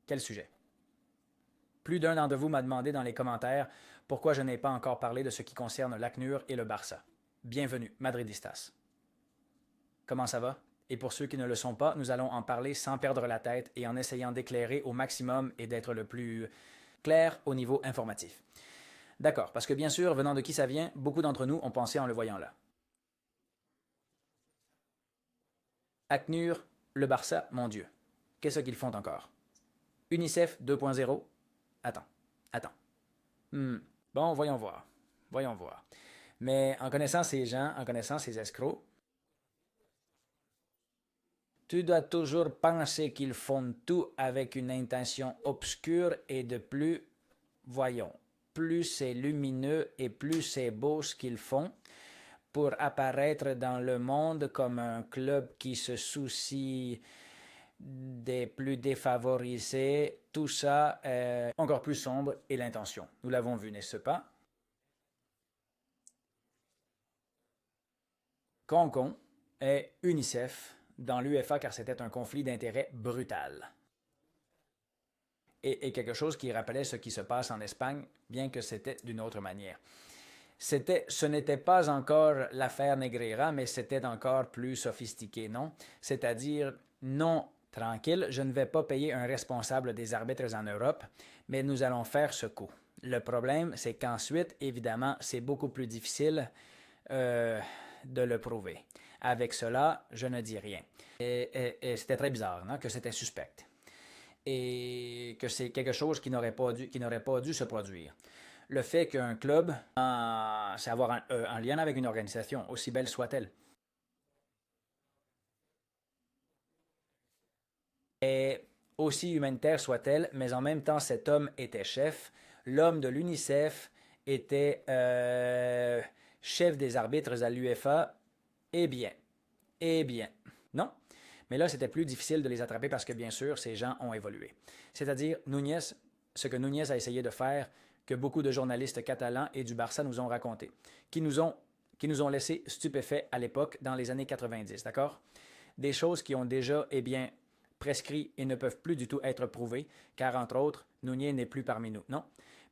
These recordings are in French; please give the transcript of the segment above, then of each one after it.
Quel sujet? Plus d'un d'entre vous m'a demandé dans les commentaires pourquoi je n'ai pas encore parlé de ce qui concerne l'ACNUR et le Barça. Bienvenue, Madridistas. Comment ça va? Et pour ceux qui ne le sont pas, nous allons en parler sans perdre la tête et en essayant d'éclairer au maximum et d'être le plus clair au niveau informatif. D'accord, parce que bien sûr, venant de qui ça vient, beaucoup d'entre nous ont pensé en le voyant là. ACNUR, le Barça, mon Dieu. Qu'est-ce qu'ils font encore? UNICEF 2.0? Attends. Bon, voyons voir. Voyons voir. Mais en connaissant ces gens, en connaissant ces escrocs, tu dois toujours penser qu'ils font tout avec une intention obscure et de plus, voyons, plus c'est lumineux et plus c'est beau ce qu'ils font pour apparaître dans le monde comme un club qui se soucie des plus défavorisés, tout ça est encore plus sombre et l'intention. Nous l'avons vu, n'est-ce pas? Concon et UNICEF dans l'UEFA car c'était un conflit d'intérêts brutal. Et quelque chose qui rappelait ce qui se passe en Espagne, bien que c'était d'une autre manière. Ce n'était pas encore l'affaire Negreira, mais c'était encore plus sophistiqué, non? C'est-à-dire, non, tranquille, je ne vais pas payer un responsable des arbitres en Europe, mais nous allons faire ce coup. Le problème, c'est qu'ensuite, évidemment, c'est beaucoup plus difficile de le prouver. Avec cela, je ne dis rien. Et c'était très bizarre, non? Que c'était suspect. Et que c'est quelque chose qui n'aurait pas dû se produire. Le fait qu'un club, c'est avoir un lien avec une organisation, aussi belle soit-elle, et aussi humanitaire soit-elle, mais en même temps cet homme était chef, l'homme de l'UNICEF était chef des arbitres à l'UEFA, eh bien, non. Mais là, c'était plus difficile de les attraper parce que, bien sûr, ces gens ont évolué. C'est-à-dire, ce que Núñez a essayé de faire, que beaucoup de journalistes catalans et du Barça nous ont raconté, qui nous ont laissés stupéfaits à l'époque, dans les années 90, d'accord? Des choses qui ont déjà, prescrit et ne peuvent plus du tout être prouvées, car, entre autres, Núñez n'est plus parmi nous, non?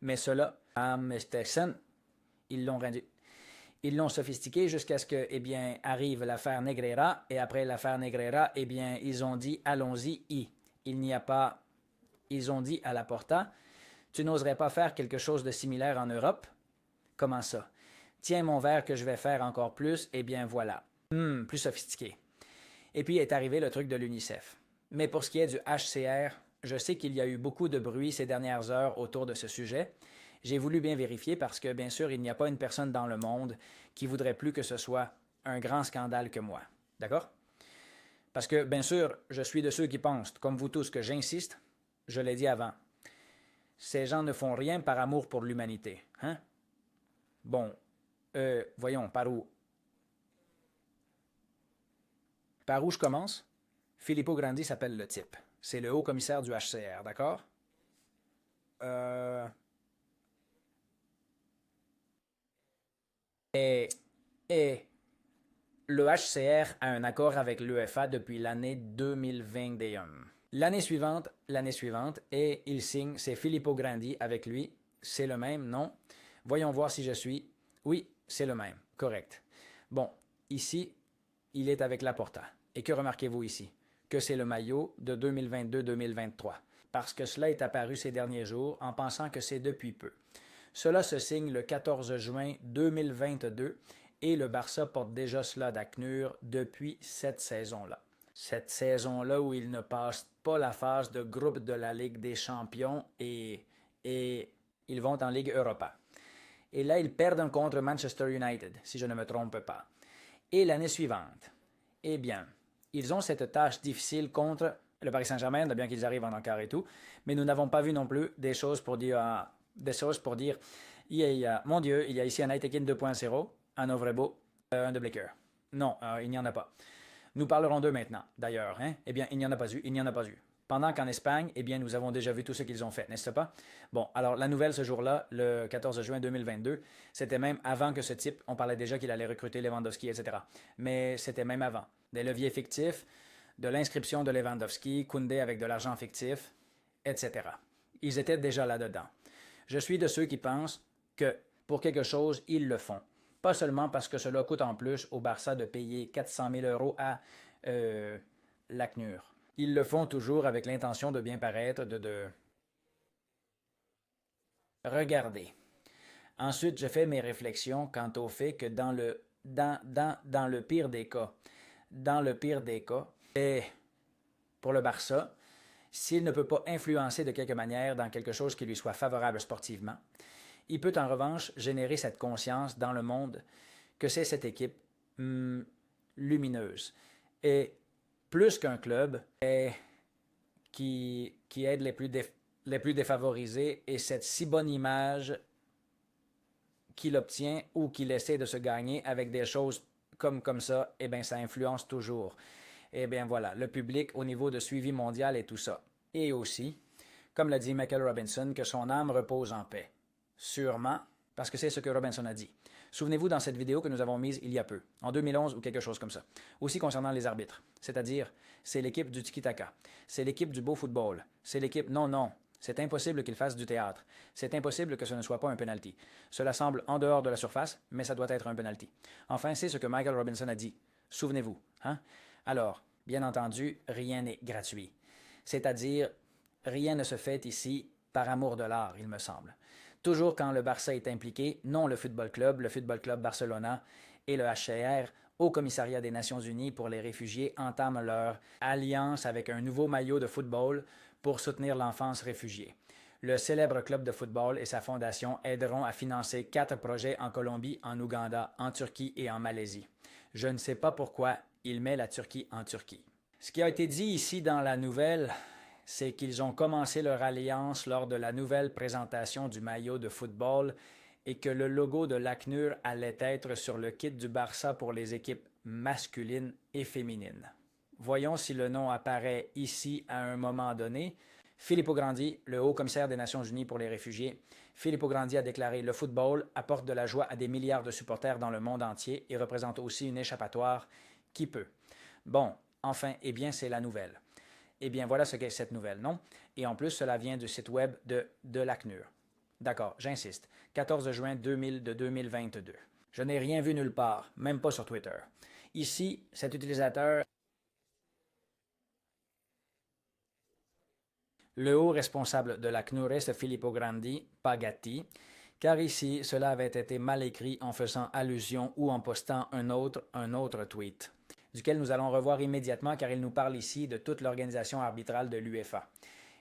Mais cela, à Mestessen, ils l'ont rendu. Ils l'ont sophistiqué jusqu'à ce que, arrive l'affaire Negreira, et après l'affaire Negreira, ils ont dit, allons-y, il n'y a pas, ils ont dit à Laporta, tu n'oserais pas faire quelque chose de similaire en Europe? Comment ça? Tiens mon verre que je vais faire encore plus, voilà. Plus sophistiqué. Et puis est arrivé le truc de l'UNICEF. Mais pour ce qui est du HCR, je sais qu'il y a eu beaucoup de bruit ces dernières heures autour de ce sujet. J'ai voulu bien vérifier parce que, bien sûr, il n'y a pas une personne dans le monde qui voudrait plus que ce soit un grand scandale que moi. D'accord? Parce que, bien sûr, je suis de ceux qui pensent, comme vous tous, que j'insiste, je l'ai dit avant, ces gens ne font rien par amour pour l'humanité. Hein? Bon, voyons, par où? Par où je commence? Filippo Grandi s'appelle le type. C'est le haut commissaire du HCR, d'accord? Euh... Et, et le HCR a un accord avec l'UEFA depuis l'année 2021. L'année suivante, et il signe, c'est Filippo Grandi avec lui. C'est le même, non? Voyons voir si je suis. Oui, c'est le même, correct. Bon, ici, il est avec Laporta. Et que remarquez-vous ici? Que c'est le maillot de 2022-2023. Parce que cela est apparu ces derniers jours en pensant que c'est depuis peu. Cela se signe le 14 juin 2022 et le Barça porte déjà cela d'ACNUR depuis cette saison-là. Cette saison-là où il ne passe pas la phase de groupe de la Ligue des Champions et ils vont en Ligue Europa. Et là, ils perdent contre Manchester United, si je ne me trompe pas. Et l'année suivante, ils ont cette tâche difficile contre le Paris Saint-Germain, bien qu'ils arrivent en encart et tout, mais nous n'avons pas vu non plus des choses pour dire, mon Dieu, il y a ici un Aitekin 2.0, un Ovrebo, un de Blicker. Non, il n'y en a pas. Nous parlerons d'eux maintenant, d'ailleurs. Hein? Il n'y en a pas eu. Pendant qu'en Espagne, nous avons déjà vu tout ce qu'ils ont fait, n'est-ce pas? Bon, alors la nouvelle ce jour-là, le 14 juin 2022, c'était même avant que ce type, on parlait déjà qu'il allait recruter Lewandowski, etc. Mais c'était même avant. Des leviers fictifs, de l'inscription de Lewandowski, Koundé avec de l'argent fictif, etc. Ils étaient déjà là-dedans. Je suis de ceux qui pensent que pour quelque chose, ils le font. Pas seulement parce que cela coûte en plus au Barça de payer 400 000 € à l'ACNUR. Ils le font toujours avec l'intention de bien paraître, de regarder. Ensuite, je fais mes réflexions quant au fait que dans le pire des cas, et pour le Barça, s'il ne peut pas influencer de quelque manière dans quelque chose qui lui soit favorable sportivement, il peut en revanche générer cette conscience dans le monde que c'est cette équipe lumineuse. Et plus qu'un club qui aide les plus défavorisés et cette si bonne image qu'il obtient ou qu'il essaie de se gagner avec des choses comme ça, eh bien, ça influence toujours. Eh bien, voilà, le public au niveau de suivi mondial et tout ça. Et aussi, comme l'a dit Michael Robinson, que son âme repose en paix. Sûrement, parce que c'est ce que Robinson a dit. Souvenez-vous dans cette vidéo que nous avons mise il y a peu, en 2011 ou quelque chose comme ça. Aussi concernant les arbitres, c'est-à-dire, c'est l'équipe du tiki-taka, c'est l'équipe du beau football, c'est l'équipe non, c'est impossible qu'ils fassent du théâtre, c'est impossible que ce ne soit pas un penalty. Cela semble en dehors de la surface, mais ça doit être un penalty. Enfin, c'est ce que Michael Robinson a dit. Souvenez-vous, hein? Alors, bien entendu, rien n'est gratuit. C'est-à-dire, rien ne se fait ici par amour de l'art, il me semble. Toujours quand le Barça est impliqué, non le Football Club Barcelona et le HCR, au Commissariat des Nations Unies pour les réfugiés, entament leur alliance avec un nouveau maillot de football pour soutenir l'enfance réfugiée. Le célèbre club de football et sa fondation aideront à financer 4 projets en Colombie, en Ouganda, en Turquie et en Malaisie. Je ne sais pas pourquoi il met la Turquie en Turquie. Ce qui a été dit ici dans la nouvelle, c'est qu'ils ont commencé leur alliance lors de la nouvelle présentation du maillot de football et que le logo de l'ACNUR allait être sur le kit du Barça pour les équipes masculines et féminines. Voyons si le nom apparaît ici à un moment donné. Filippo Grandi, le haut-commissaire des Nations Unies pour les réfugiés. Filippo Grandi a déclaré « Le football apporte de la joie à des milliards de supporters dans le monde entier et représente aussi une échappatoire qui peut. » Bon, enfin, eh bien, c'est la nouvelle. Eh bien, voilà ce qu'est cette nouvelle, non? Et en plus, cela vient du site web de l'ACNUR. D'accord, j'insiste. 14 juin 2022. Je n'ai rien vu nulle part, même pas sur Twitter. Ici, cet utilisateur, le haut responsable de l'ACNUR est Filippo Grandi, pas Gatti, car ici, cela avait été mal écrit en faisant allusion ou en postant un autre tweet, duquel nous allons revoir immédiatement car il nous parle ici de toute l'organisation arbitrale de l'UEFA.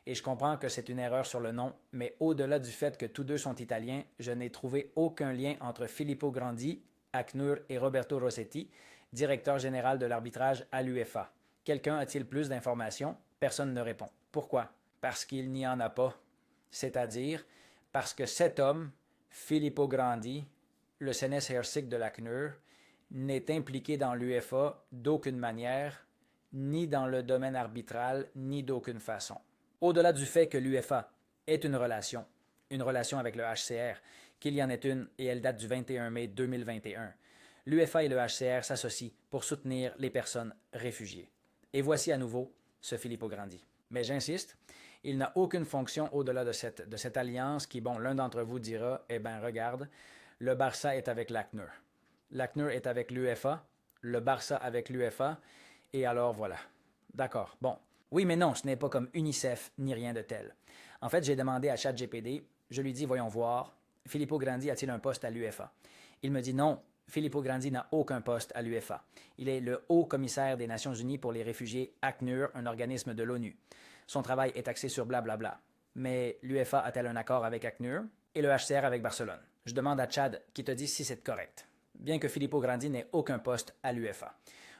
Et je comprends que c'est une erreur sur le nom, mais au-delà du fait que tous deux sont italiens, je n'ai trouvé aucun lien entre Filippo Grandi, ACNUR et Roberto Rossetti, directeur général de l'arbitrage à l'UEFA. Quelqu'un a-t-il plus d'informations? Personne ne répond. Pourquoi? Parce qu'il n'y en a pas. C'est-à-dire parce que cet homme, Filippo Grandi, le Seneshersik de l'ACNUR, n'est impliqué dans l'UEFA d'aucune manière, ni dans le domaine arbitral, ni d'aucune façon. Au-delà du fait que l'UEFA est une relation avec le HCR, qu'il y en ait une et elle date du 21 mai 2021, l'UEFA et le HCR s'associent pour soutenir les personnes réfugiées. Et voici à nouveau ce Filippo Grandi. Mais j'insiste, il n'a aucune fonction au-delà de cette alliance qui, bon, l'un d'entre vous dira, eh bien, regarde, le Barça est avec l'ACNUR. L'ACNUR est avec l'UEFA, le Barça avec l'UEFA, et alors voilà. D'accord, bon. Oui, mais non, ce n'est pas comme UNICEF ni rien de tel. En fait, j'ai demandé à ChatGPT, je lui dis, voyons voir, Filippo Grandi a-t-il un poste à l'UEFA? Il me dit non, Filippo Grandi n'a aucun poste à l'UEFA. Il est le haut commissaire des Nations Unies pour les réfugiés ACNUR, un organisme de l'ONU. Son travail est axé sur blablabla. Mais l'UEFA a-t-elle un accord avec ACNUR? Et le HCR avec Barcelone? Je demande à Chad qui te dit si c'est correct. Bien que Filippo Grandi n'ait aucun poste à l'UEFA.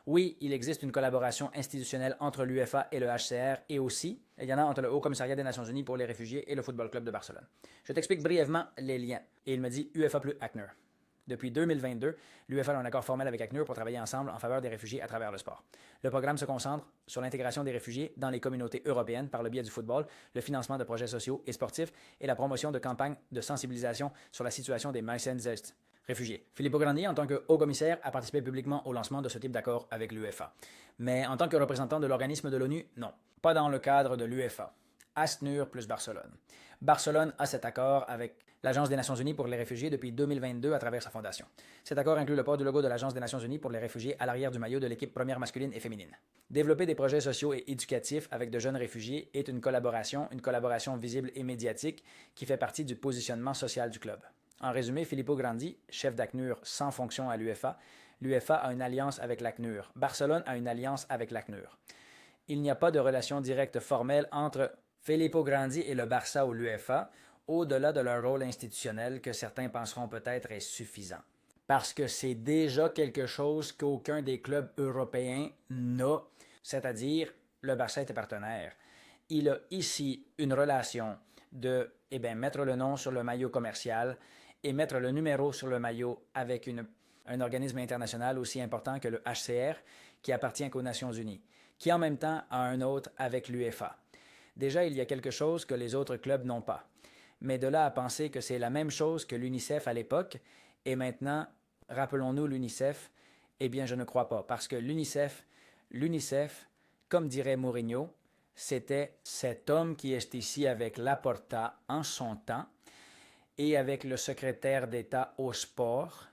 Oui, il existe une collaboration institutionnelle entre l'UEFA et le HCR et aussi, il y en a entre le Haut Commissariat des Nations Unies pour les réfugiés et le Football Club de Barcelone. Je t'explique brièvement les liens. Et il me dit UEFA plus ACNUR. Depuis 2022, l'UEFA a un accord formel avec ACNUR pour travailler ensemble en faveur des réfugiés à travers le sport. Le programme se concentre sur l'intégration des réfugiés dans les communautés européennes par le biais du football, le financement de projets sociaux et sportifs et la promotion de campagnes de sensibilisation sur la situation des Meisenses réfugiés. Filippo Grandi, en tant que haut-commissaire, a participé publiquement au lancement de ce type d'accord avec l'UEFA. Mais en tant que représentant de l'organisme de l'ONU, non. Pas dans le cadre de l'UEFA. ASNUR plus Barcelone. Barcelone a cet accord avec l'Agence des Nations Unies pour les réfugiés depuis 2022 à travers sa fondation. Cet accord inclut le port du logo de l'Agence des Nations Unies pour les réfugiés à l'arrière du maillot de l'équipe première masculine et féminine. Développer des projets sociaux et éducatifs avec de jeunes réfugiés est une collaboration visible et médiatique qui fait partie du positionnement social du club. En résumé, Filippo Grandi, chef d'ACNUR sans fonction à l'UEFA, l'UEFA a une alliance avec l'ACNUR. Barcelone a une alliance avec l'ACNUR. Il n'y a pas de relation directe formelle entre Filippo Grandi et le Barça ou l'UEFA, au-delà de leur rôle institutionnel que certains penseront peut-être est suffisant. Parce que c'est déjà quelque chose qu'aucun des clubs européens n'a, c'est-à-dire le Barça était partenaire. Il a ici une relation de mettre le nom sur le maillot commercial et mettre le numéro sur le maillot avec un organisme international aussi important que le HCR qui appartient qu'aux Nations Unies, qui en même temps a un autre avec l'UEFA. Déjà, il y a quelque chose que les autres clubs n'ont pas. Mais de là à penser que c'est la même chose que l'UNICEF à l'époque, et maintenant, rappelons-nous l'UNICEF, eh bien, je ne crois pas, parce que l'UNICEF, comme dirait Mourinho, c'était cet homme qui est ici avec Laporta en son temps et avec le secrétaire d'État au sport,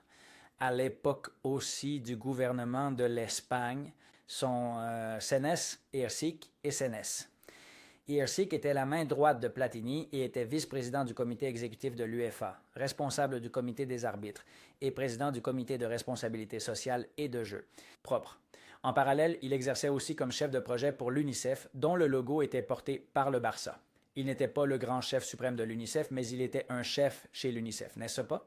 à l'époque aussi du gouvernement de l'Espagne, son Senés, Ercic et Senés. Ercic était la main droite de Platini et était vice-président du comité exécutif de l'UEFA, responsable du comité des arbitres et président du comité de responsabilité sociale et de jeu propre. En parallèle, il exerçait aussi comme chef de projet pour l'UNICEF, dont le logo était porté par le Barça. Il n'était pas le grand chef suprême de l'UNICEF, mais il était un chef chez l'UNICEF, n'est-ce pas?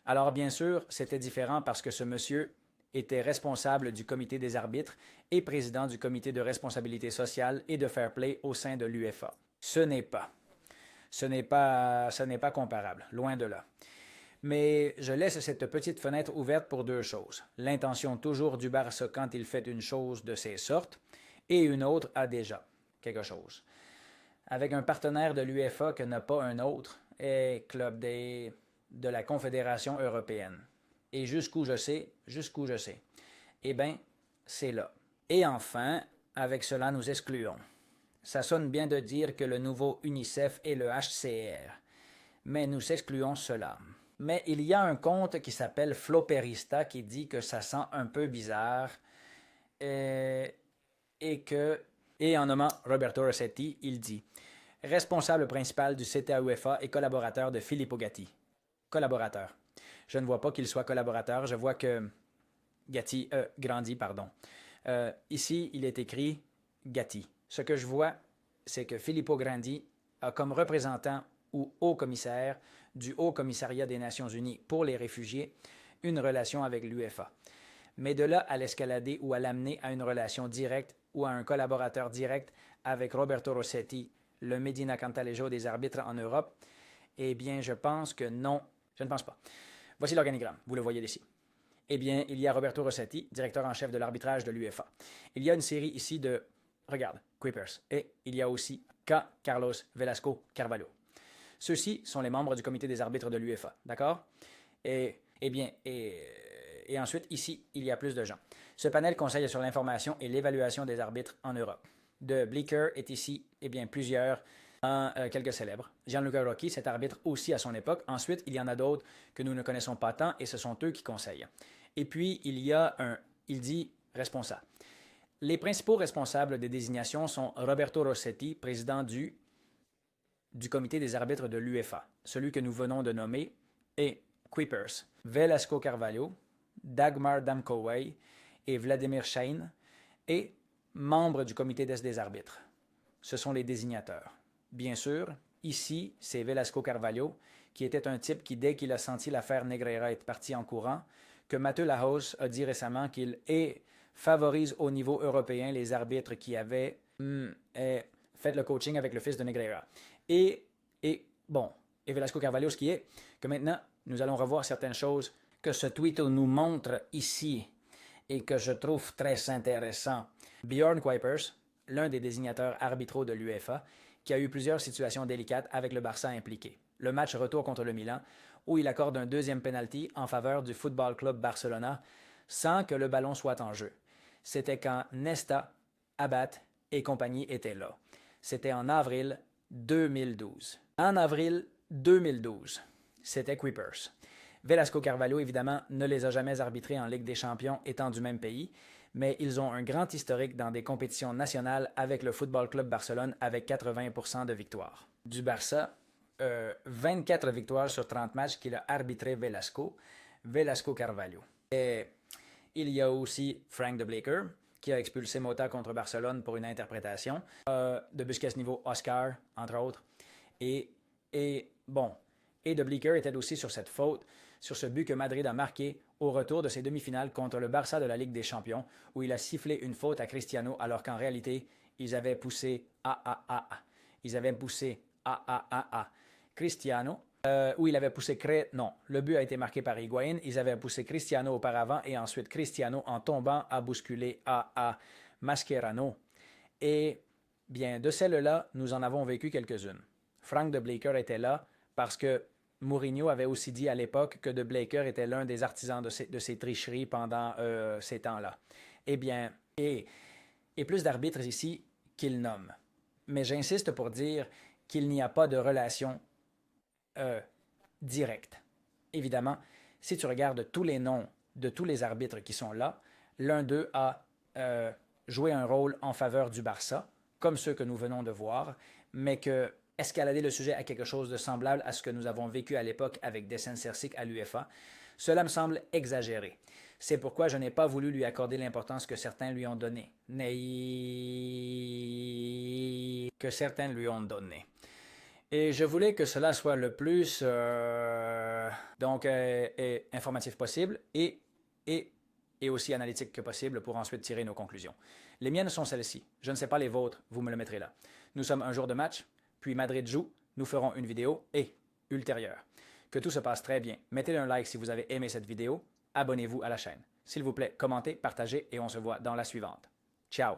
Alors bien sûr, c'était différent parce que ce monsieur était responsable du comité des arbitres et président du comité de responsabilité sociale et de fair play au sein de l'UEFA. Ce n'est pas comparable, loin de là. Mais je laisse cette petite fenêtre ouverte pour deux choses. L'intention toujours du Barça quand il fait une chose de ces sortes, et une autre a déjà quelque chose. Avec un partenaire de l'UEFA que n'a pas un autre, et club de la Confédération européenne. Et jusqu'où je sais, eh bien, c'est là. Et enfin, avec cela, nous excluons. Ça sonne bien de dire que le nouveau UNICEF est le HCR, mais nous excluons cela. Mais il y a un compte qui s'appelle Floperista qui dit que ça sent un peu bizarre et en nommant Roberto Rossetti, il dit « Responsable principal du CTA UEFA et collaborateur de Filippo Gatti. » Collaborateur. Je ne vois pas qu'il soit collaborateur, je vois que Grandi. Ici, il est écrit Gatti. Ce que je vois, c'est que Filippo Grandi a comme représentant ou haut commissaire du Haut Commissariat des Nations Unies pour les réfugiés une relation avec l'UEFA. Mais de là à l'escalader ou à l'amener à une relation directe ou à un collaborateur direct avec Roberto Rossetti, le Medina Cantalejo des arbitres en Europe, eh bien, je pense que non, je ne pense pas. Voici l'organigramme, vous le voyez ici. Eh bien, il y a Roberto Rossetti, directeur en chef de l'arbitrage de l'UEFA. Il y a une série ici de, regarde, Kuipers, et il y a aussi Carlos Velasco Carvalho. Ceux-ci sont les membres du comité des arbitres de l'UEFA, d'accord? Et ensuite, ici, il y a plus de gens. Ce panel conseille sur l'information et l'évaluation des arbitres en Europe. De Bleecker est ici, plusieurs, quelques célèbres. Gianluca Rocchi, cet arbitre aussi à son époque. Ensuite, il y en a d'autres que nous ne connaissons pas tant et ce sont eux qui conseillent. Et puis, il dit responsable. Les principaux responsables des désignations sont Roberto Rossetti, président du comité des arbitres de l'UEFA, celui que nous venons de nommer, et Kuipers, Velasco Carvalho, Dagmar Damkoway et Vladimir Shain, et membres du comité des arbitres. Ce sont les désignateurs. Bien sûr, ici, c'est Velasco Carvalho, qui était un type qui, dès qu'il a senti l'affaire Negreira être parti en courant, que Mathieu Lahoz a dit récemment qu'il favorise au niveau européen les arbitres qui avaient fait le coaching avec le fils de Negreira. Et Velasco Carvalho, ce qui est que maintenant, nous allons revoir certaines choses que ce tweet nous montre ici et que je trouve très intéressant. Bjorn Kuipers, l'un des désignateurs arbitraux de l'UEFA, qui a eu plusieurs situations délicates avec le Barça impliqué. Le match retour contre le Milan, où il accorde un deuxième penalty en faveur du Football Club Barcelona sans que le ballon soit en jeu. C'était quand Nesta, Abad et compagnie étaient là. C'était en avril 2012. En avril 2012, c'était Kuipers. Velasco Carvalho, évidemment, ne les a jamais arbitrés en Ligue des Champions, étant du même pays, mais ils ont un grand historique dans des compétitions nationales avec le Football Club Barcelone avec 80% de victoires. Du Barça, 24 victoires sur 30 matchs qu'il a arbitré Velasco Carvalho. Et il y a aussi Frank de Blaker, qui a expulsé Mota contre Barcelone pour une interprétation. De Busquets-Niveau, Oscar, entre autres. Et de Blaker était aussi sur cette faute, sur ce but que Madrid a marqué au retour de ses demi-finales contre le Barça de la Ligue des Champions, où il a sifflé une faute à Cristiano, alors qu'en réalité, ils avaient poussé Cristiano, où il avait poussé non, le but a été marqué par Higuaín, ils avaient poussé Cristiano auparavant et ensuite Cristiano en tombant a bousculé Mascherano. Et bien, de celles-là, nous en avons vécu quelques-unes. Frank de Blaker était là parce que Mourinho avait aussi dit à l'époque que de Blaker était l'un des artisans de ces tricheries pendant ces temps-là. Eh bien, et plus d'arbitres ici qu'il nomme. Mais j'insiste pour dire qu'il n'y a pas de relation directe. Évidemment, si tu regardes tous les noms de tous les arbitres qui sont là, l'un d'eux a joué un rôle en faveur du Barça, comme ceux que nous venons de voir, mais que escalader le sujet à quelque chose de semblable à ce que nous avons vécu à l'époque avec Desen Sersic à l'UEFA, cela me semble exagéré. C'est pourquoi je n'ai pas voulu lui accorder l'importance que certains lui ont donnée. Et je voulais que cela soit le plus informatif possible et aussi analytique que possible pour ensuite tirer nos conclusions. Les miennes sont celles-ci. Je ne sais pas les vôtres, vous me le mettrez là. Nous sommes un jour de match, puis Madrid joue, nous ferons une vidéo et ultérieure. Que tout se passe très bien. Mettez un like si vous avez aimé cette vidéo. Abonnez-vous à la chaîne. S'il vous plaît, commentez, partagez et on se voit dans la suivante. Ciao!